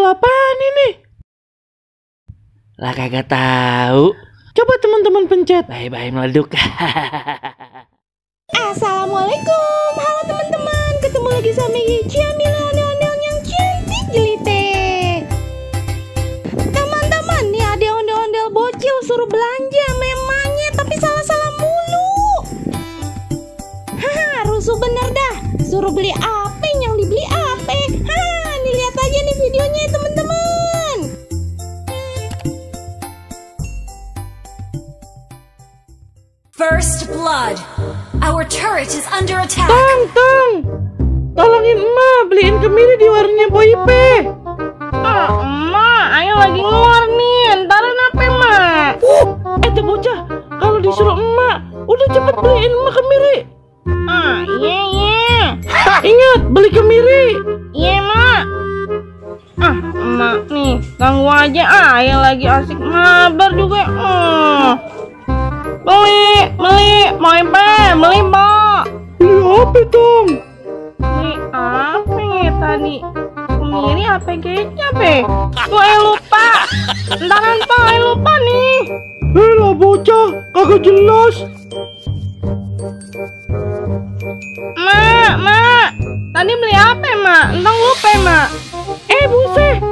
apaan ini? Lah kagak tahu. Coba teman-teman pencet. Bye-bye meleduk. Assalamualaikum, halo teman-teman. Ketemu lagi sama Ciamil ondel-ondel yang cantik jeliteh. Teman-teman, nih ada ondel-ondel bocil suruh belanja memangnya, tapi salah-salah mulu. Haha, rusuh bener dah. Suruh beli apa yang dibeli apa? Haha, nih lihat aja nih videonya teman-teman. First blood. Our turret is under attack. Tang, tolongin emak beliin kemiri di warungnya Boipe. Emak, ayo lagi ngeluar nih. Ntarin apa emak? Tuh bocah, kalau disuruh emak, udah cepet beliin emak kemiri. Iya. Ingat, beli kemiri. Iya, Mak. Emak nih, ganggu aja. Ayo lagi asik mabar juga. Beli, beli, Mbak. Beli apa dong? Beli apa ya tadi? Kemiri apa kecap ya? Tuh, lupa. Ntaran, Pak, lupa nih. Lah bocah, kagak jelas. Mak, tadi beli apa, Mak? Entang lupa, Mak. Buset,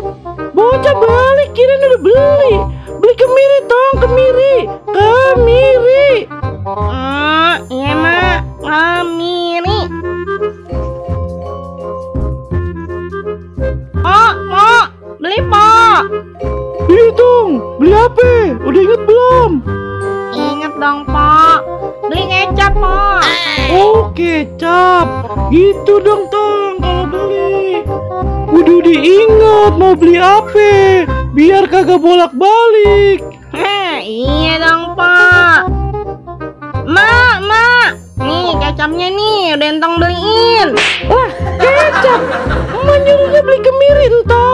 bocah balik kirain udah beli. Beli kemiri tong, kemiri. Iya, Mak. Kemiri. Pak, beli, Pak. Iya dong, beli apa? Udah inget belum? Ingat dong, Pak. Beli kecap, Pak. Oh, kecap. Gitu dong, Tong, kalau beli. Udah diingat mau beli apa? Biar kagak bolak-balik. Iya dong, Pak. Mak. Nih, kecapnya nih. Udah entong beliin. Wah, kecap. Emak nyuruhnya beli kemiri, entah.